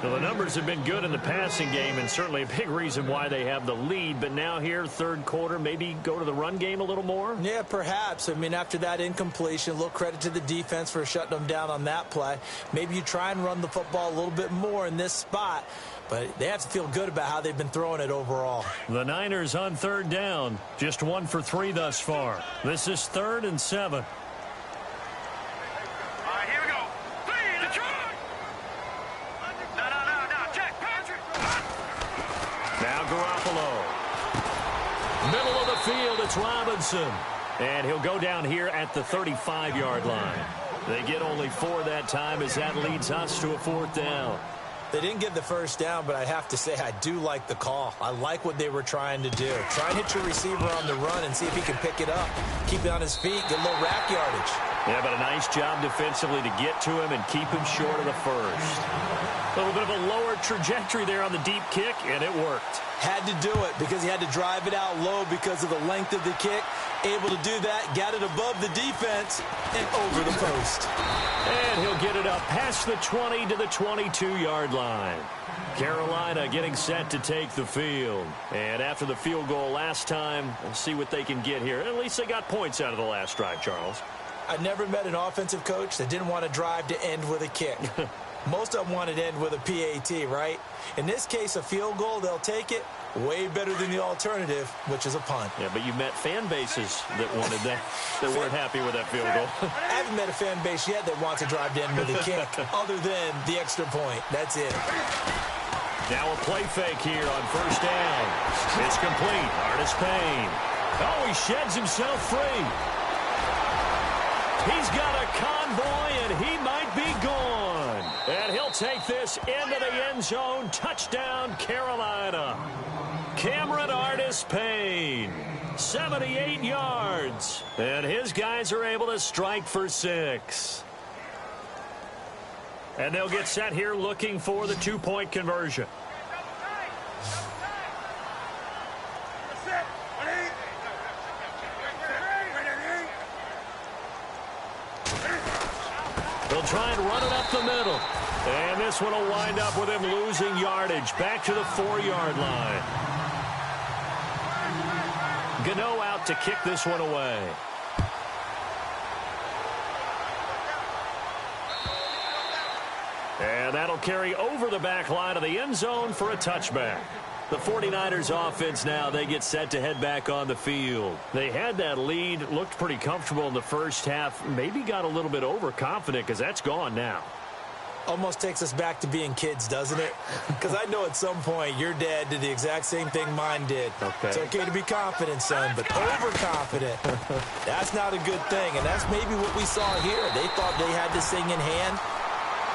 Well, the numbers have been good in the passing game, and certainly a big reason why they have the lead. But now here, third quarter, maybe go to the run game a little more? Yeah, perhaps. I mean, after that incompletion, a little credit to the defense for shutting them down on that play. Maybe you try and run the football a little bit more in this spot, but they have to feel good about how they've been throwing it overall. The Niners on third down, just 1 for 3 thus far. This is 3rd and 7. Middle of the field, it's Robinson. And he'll go down here at the 35-yard line. They get only 4 that time as that leads us to a 4th down. They didn't get the first down, but I have to say I do like the call. I like what they were trying to do. Try and hit your receiver on the run and see if he can pick it up. Keep it on his feet, get a little rack yardage. Yeah, but a nice job defensively to get to him and keep him short of the first. A little bit of a lower trajectory there on the deep kick, and it worked. Had to do it because he had to drive it out low because of the length of the kick. Able to do that, got it above the defense and over the post. And he'll get it up past the 20 to the 22-yard line. Carolina getting set to take the field. And after the field goal last time, we'll see what they can get here. At least they got points out of the last drive, Charles. I've never met an offensive coach that didn't want to drive to end with a kick. Most of them wanted to end with a PAT, right? In this case, a field goal, they'll take it. Way better than the alternative, which is a punt. Yeah, but you met fan bases that wanted that, that weren't happy with that field goal. I haven't met a fan base yet that wants to drive to end with a kick, other than the extra point. That's it. Now a play fake here on first down. It's complete. Artis Payne. Oh, he sheds himself free. He's got a convoy, and he might be gone. And he'll take this into the end zone. Touchdown, Carolina. Cameron Artis Payne, 78 yards. And his guys are able to strike for 6. And they'll get set here looking for the 2-point conversion. They'll try and run it up the middle. And this one will wind up with him losing yardage. Back to the 4-yard line. Gano out to kick this one away. And that'll carry over the back line of the end zone for a touchback. The 49ers offense now, they get set to head back on the field. They had that lead, looked pretty comfortable in the first half, maybe got a little bit overconfident because that's gone now. Almost takes us back to being kids, doesn't it? Because I know at some point your dad did the exact same thing mine did. Okay. It's okay to be confident, son, but overconfident, that's not a good thing. And that's maybe what we saw here. They thought they had this thing in hand,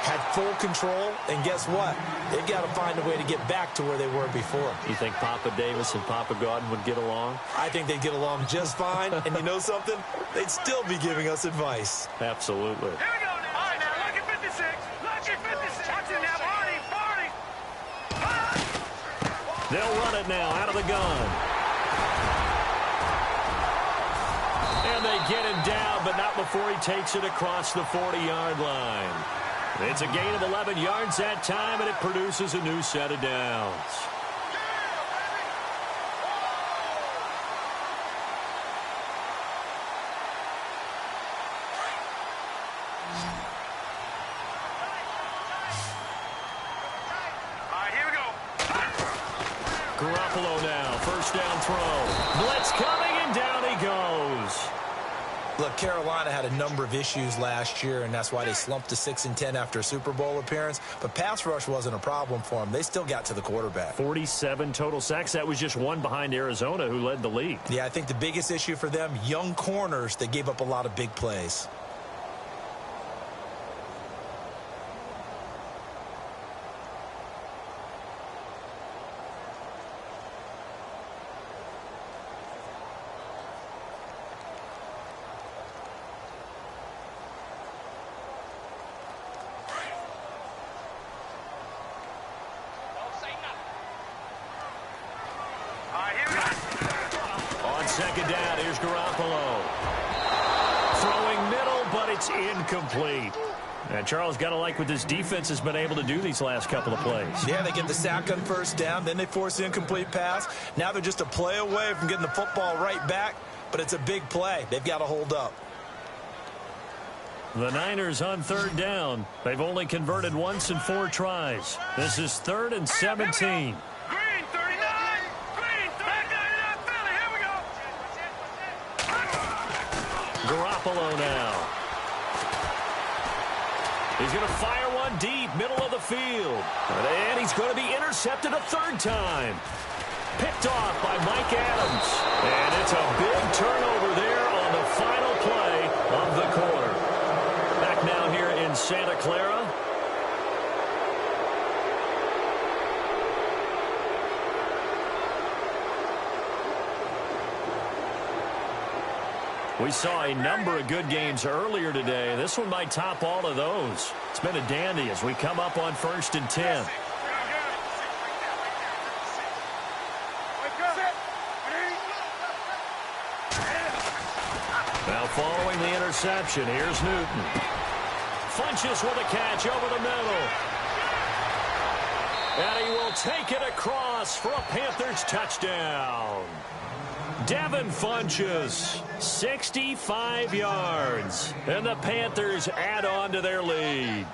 had full control, and guess what? They've got to find a way to get back to where they were before. You think Papa Davis and Papa Godin would get along? I think they'd get along just fine, and you know something? They'd still be giving us advice. Absolutely. Here we go now. All right, now, look at 56. Look at 56. Watch it now, Barney. They'll run it now out of the gun. And they get him down, but not before he takes it across the 40-yard line. It's a gain of 11 yards that time, and it produces a new set of downs. All right, here we go. Garoppolo now, first down throw. Blitz coming, and down he goes. Look, Carolina had a number of issues last year, and that's why they slumped to 6-10 after a Super Bowl appearance. But pass rush wasn't a problem for them. They still got to the quarterback. 47 total sacks. That was just one behind Arizona, who led the league. Yeah, I think the biggest issue for them, young corners that gave up a lot of big plays. Second down, here's Garoppolo. Throwing middle, but it's incomplete. And Charles, got to like what this defense has been able to do these last couple of plays. Yeah, they get the sack on first down, then they force the incomplete pass. Now they're just a play away from getting the football right back, but it's a big play. They've got to hold up. The Niners on third down. They've only converted once in 4 tries. This is 3rd and 17. Garoppolo now. He's going to fire one deep, middle of the field. And he's going to be intercepted a 3rd time. Picked off by Mike Adams. And it's a big turnover there on the final play of the quarter. Back now here in Santa Clara. We saw a number of good games earlier today. This one might top all of those. It's been a dandy as we come up on 1st and 10. Now following the interception, here's Newton. Funches with a catch over the middle. And he will take it across for a Panthers touchdown. Devin Funches, 65 yards, and the Panthers add on to their lead.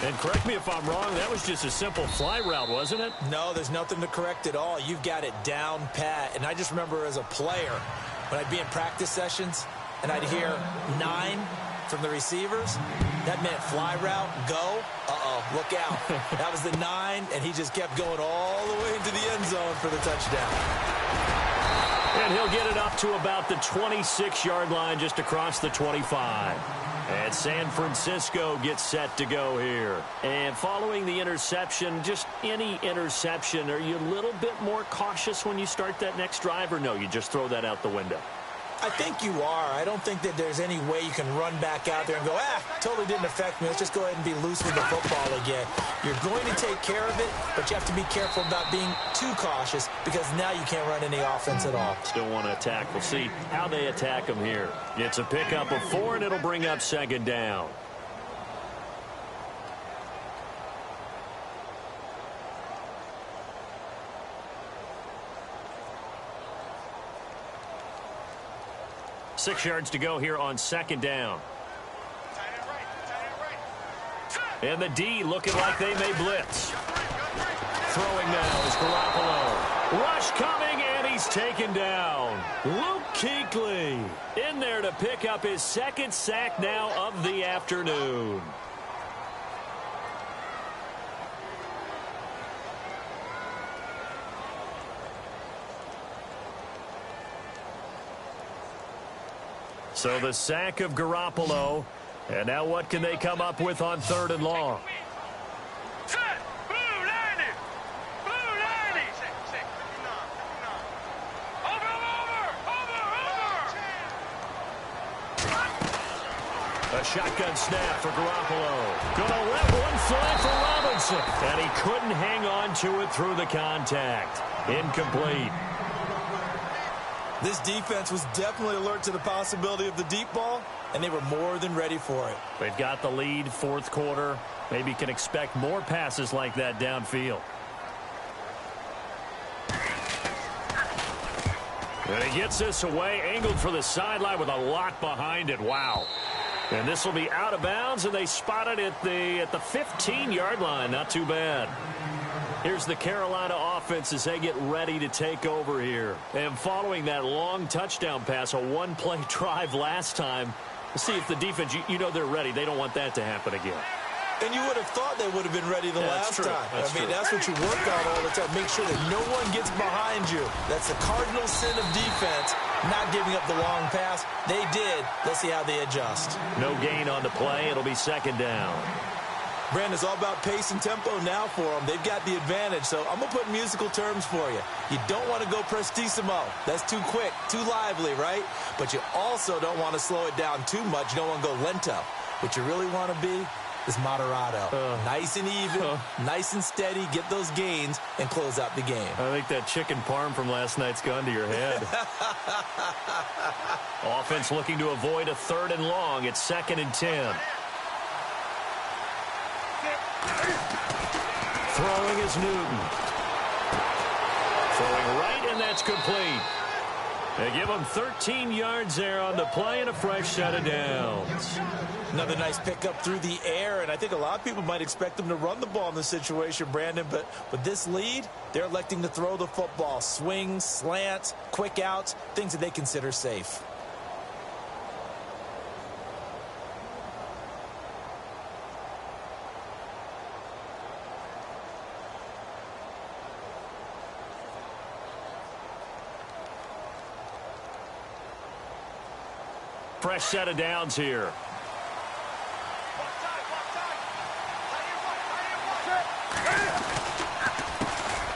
And correct me if I'm wrong, that was just a simple fly route, wasn't it? No, there's nothing to correct at all. You've got it down pat. And I just remember as a player, when I'd be in practice sessions, and I'd hear 9 from the receivers, that meant fly route, go, look out. That was the 9, and he just kept going all the way into the end zone for the touchdown. And he'll get it up to about the 26-yard line, just across the 25. And San Francisco gets set to go here. And following the interception, just any interception, are you a little bit more cautious when you start that next drive, or no, you just throw that out the window? I think you are. I don't think that there's any way you can run back out there and go, totally didn't affect me. Let's just go ahead and be loose with the football again. You're going to take care of it, but you have to be careful about being too cautious because now you can't run any offense at all. Still want to attack. We'll see how they attack them here. It's a pickup of 4, and it'll bring up 2nd down. 6 yards to go here on second down. And the D looking like they may blitz. Throwing now is Garoppolo. Rush coming, and he's taken down. Luke Kuechly in there to pick up his second sack now of the afternoon. So the sack of Garoppolo. And now what can they come up with on 3rd and long? A shotgun snap for Garoppolo. Gonna let one fly for Robinson. And he couldn't hang on to it through the contact. Incomplete. This defense was definitely alert to the possibility of the deep ball, and they were more than ready for it. They've got the lead, 4th quarter. Maybe can expect more passes like that downfield. And he gets this away, angled for the sideline with a lot behind it. Wow. And this will be out of bounds, and they spot it at the 15-yard line. Not too bad. Here's the Carolina offense as they get ready to take over here. And following that long touchdown pass, a one-play drive last time, let's see if the defense, you know they're ready. They don't want that to happen again. And you would have thought they would have been ready the last time. That's what you work on all the time. Make sure that no one gets behind you. That's the cardinal sin of defense, not giving up the long pass. They did. Let's see how they adjust. No gain on the play. It'll be 2nd down. Brandon, it's all about pace and tempo now for them. They've got the advantage, so I'm going to put musical terms for you. You don't want to go prestissimo. That's too quick, too lively, right? But you also don't want to slow it down too much. You don't want to go lento. What you really want to be is moderato. Nice and even, nice and steady, get those gains, and close out the game. I think that chicken parm from last night's gone to your head. Offense looking to avoid a 3rd and long. It's 2nd and 10. Throwing is Newton. Throwing right, and that's complete. They give him 13 yards there on the play and a fresh set of downs. Another nice pickup through the air, and I think a lot of people might expect them to run the ball in this situation, Brandon, but with this lead, they're electing to throw the football. Swings, slants, quick outs, things that they consider safe. Fresh set of downs here.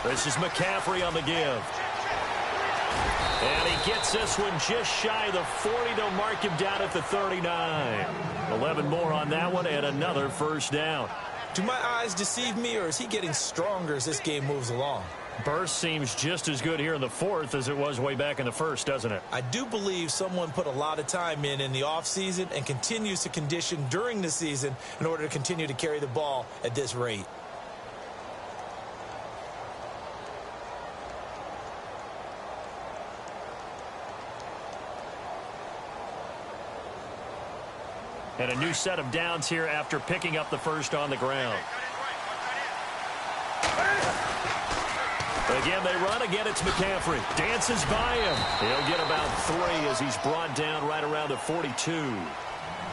This is McCaffrey on the give. And he gets this one just shy of the 40. They'll mark him down at the 39. 11 more on that one and another first down. Do my eyes deceive me, or is he getting stronger as this game moves along? Burst seems just as good here in the 4th as it was way back in the 1st, doesn't it? I do believe someone put a lot of time in the offseason and continues to condition during the season in order to continue to carry the ball at this rate. And a new set of downs here after picking up the first on the ground. Again, they run. Again, it's McCaffrey. Dances by him. He'll get about 3 as he's brought down right around the 42. All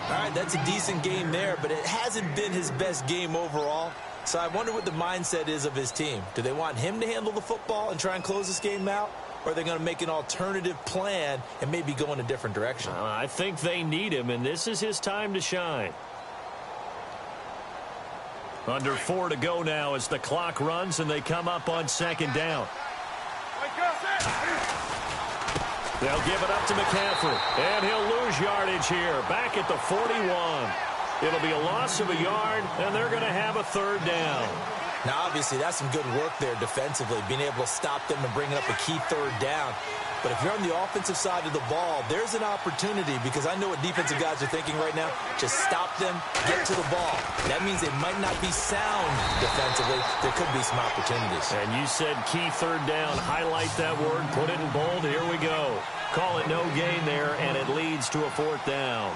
right, that's a decent game there, but it hasn't been his best game overall. So I wonder what the mindset is of his team. Do they want him to handle the football and try and close this game out? Or are they going to make an alternative plan and maybe go in a different direction? I think they need him, and this is his time to shine. Under 4 to go now as the clock runs and they come up on 2nd down. They'll give it up to McCaffrey, and he'll lose yardage here. Back at the 41. It'll be a loss of a yard, and they're going to have a 3rd down. Now, obviously, that's some good work there defensively, being able to stop them and bringing up a key third down. But if you're on the offensive side of the ball, there's an opportunity, because I know what defensive guys are thinking right now. Just stop them, get to the ball. That means they might not be sound defensively. There could be some opportunities. And you said key third down. Highlight that word, put it in bold. Here we go. Call it no gain there, and it leads to a fourth down.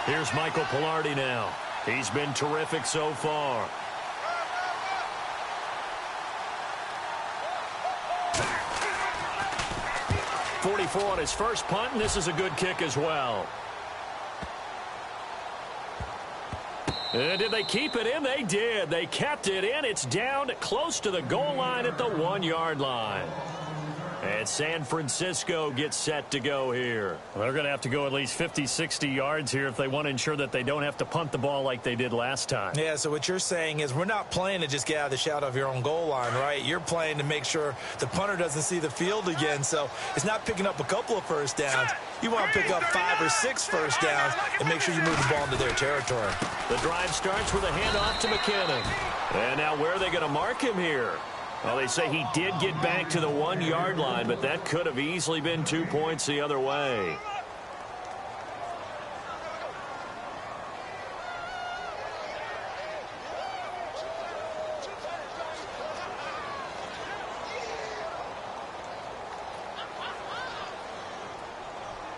Here's Michael Pilardi now. He's been terrific so far. .44 on his first punt, and this is a good kick as well. Did they keep it in? They did. They kept it in. It's down close to the goal line at the 1-yard line. And San Francisco gets set to go here. Well, they're going to have to go at least 50, 60 yards here if they want to ensure that they don't have to punt the ball like they did last time. Yeah, so what you're saying is we're not playing to just get out of the shadow of your own goal line, right? You're playing to make sure the punter doesn't see the field again. So it's not picking up a couple of first downs. You want to pick up 5 or 6 first downs and make sure you move the ball into their territory. The drive starts with a handoff to McKinnon. And now where are they going to mark him here? Well, they say he did get back to the 1-yard line, but that could have easily been 2 points the other way.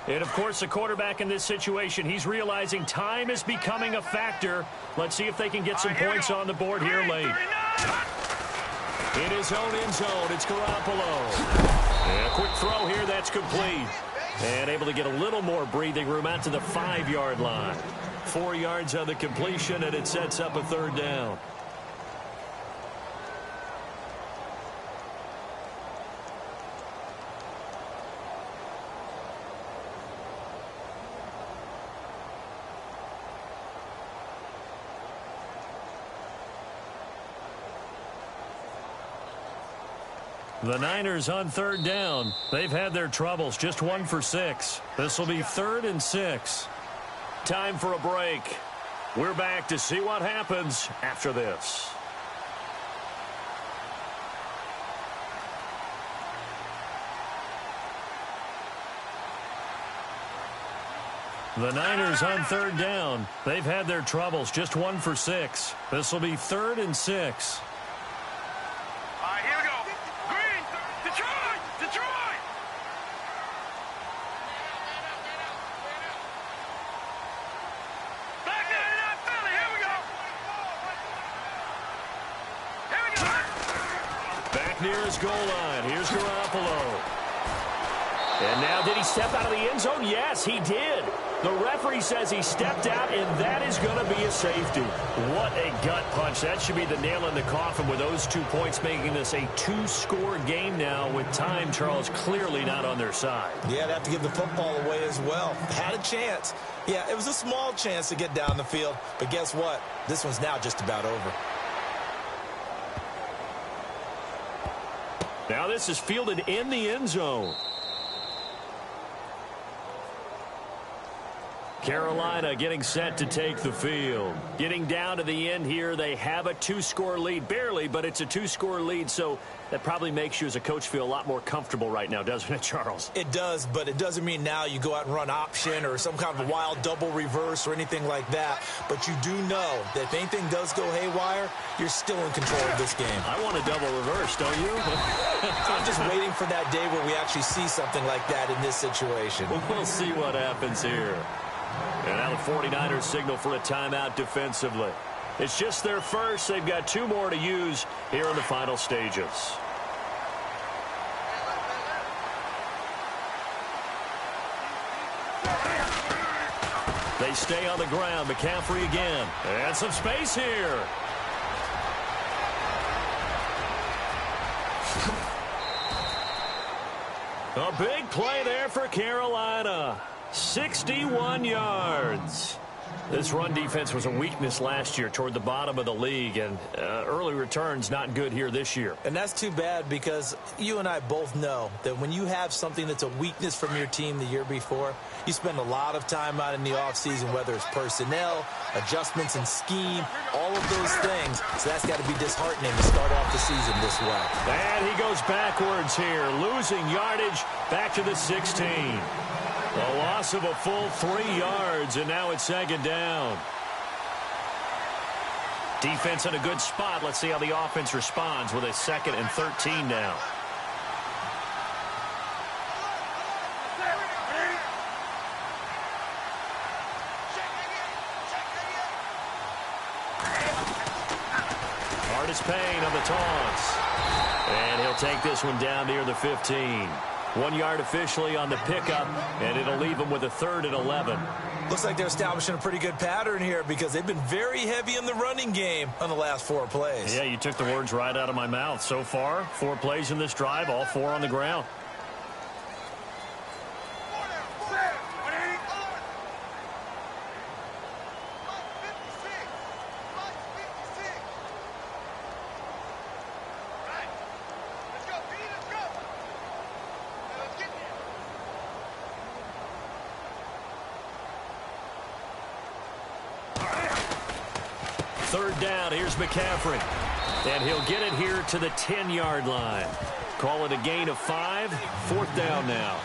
And, of course, the quarterback in this situation, he's realizing time is becoming a factor. Let's see if they can get some points on the board here late. In his own end zone, it's Garoppolo. And a quick throw here, that's complete. And able to get a little more breathing room out to the 5-yard line. 4 yards on the completion, and it sets up a third down. The Niners on third down. They've had their troubles, just 1 for 6. This will be 3rd and 6. Time for a break. We're back to see what happens after this. The Niners on third down. They've had their troubles, just 1 for 6. This will be 3rd and 6. Near his goal line. Here's Garoppolo. And now, did he step out of the end zone? Yes, he did. The referee says he stepped out, and that is going to be a safety. What a gut punch. That should be the nail in the coffin with those 2 points, making this a 2-score game now with time, Charles, clearly not on their side. Yeah, they have to give the football away as well. Had a chance. Yeah, it was a small chance to get down the field, but guess what? This one's now just about over. Now this is fielded in the end zone. Carolina getting set to take the field. Getting down to the end here, they have a 2-score lead. Barely, but it's a 2-score lead, so that probably makes you as a coach feel a lot more comfortable right now, doesn't it, Charles? It does, but it doesn't mean now you go out and run option or some kind of a wild double reverse or anything like that. But you do know that if anything does go haywire, you're still in control of this game. I want a double reverse, don't you? I'm just waiting for that day where we actually see something like that in this situation. We'll see what happens here. And now the 49ers signal for a timeout defensively. It's just their first. They've got 2 more to use here in the final stages. They stay on the ground. McCaffrey again. And some space here. A big play there for Carolina. 61 yards. This run defense was a weakness last year toward the bottom of the league, and early returns not good here this year. And that's too bad, because you and I both know that when you have something that's a weakness from your team the year before, you spend a lot of time out in the offseason, whether it's personnel, adjustments in scheme, all of those things. So that's got to be disheartening to start off the season this way. And he goes backwards here, losing yardage back to the 16. A loss of a full 3 yards, and now it's second down. Defense in a good spot. Let's see how the offense responds with a 2nd and 13 now. Hardest Payne on the toss. And he'll take this one down near the 15. 1 yard officially on the pickup, and it'll leave him with a 3rd and 11. Looks like they're establishing a pretty good pattern here, because they've been very heavy in the running game on the last 4 plays. Yeah, you took the words right out of my mouth. So far, 4 plays in this drive, all 4 on the ground. Third down, here's McCaffrey. And he'll get it here to the 10-yard line. Call it a gain of 5. 4th down now.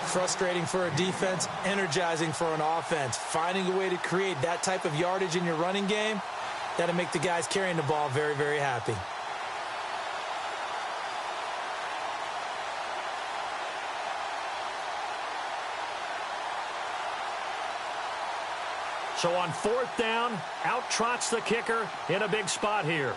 Frustrating for a defense, energizing for an offense. Finding a way to create that type of yardage in your running game, that'll make the guys carrying the ball very, very happy. So on 4th down, out trots the kicker in a big spot here.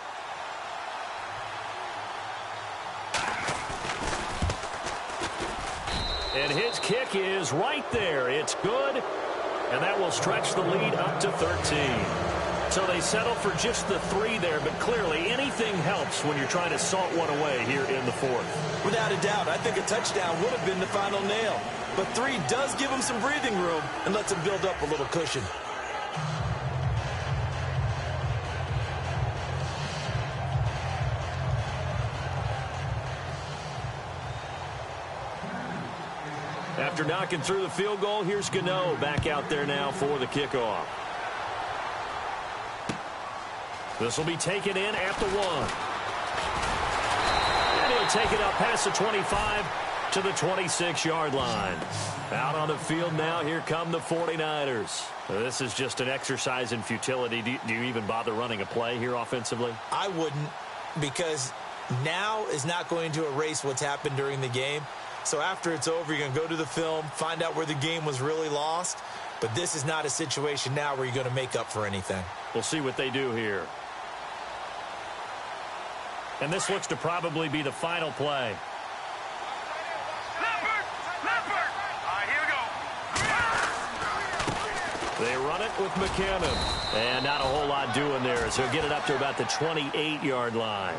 And his kick is right there. It's good, and that will stretch the lead up to 13. So they settle for just the 3 there, but clearly anything helps when you're trying to salt one away here in the 4th. Without a doubt, I think a touchdown would have been the final nail. But 3 does give them some breathing room and lets them build up a little cushion. After knocking through the field goal, here's Gano back out there now for the kickoff. This will be taken in at the 1. And he'll take it up past the 25 to the 26-yard line. Out on the field now, here come the 49ers. This is just an exercise in futility. Do you even bother running a play here offensively? I wouldn't, because now is not going to erase what's happened during the game. So after it's over, you're going to go to the film, find out where the game was really lost. But this is not a situation now where you're going to make up for anything. We'll see what they do here. And this looks to probably be the final play. They run it with McCannon. And not a whole lot doing there, as he'll get it up to about the 28-yard line.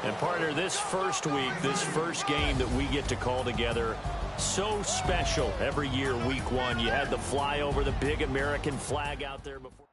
And partner, this first week, this first game that we get to call together, so special every year, week 1. You had the flyover, the big American flag out there before.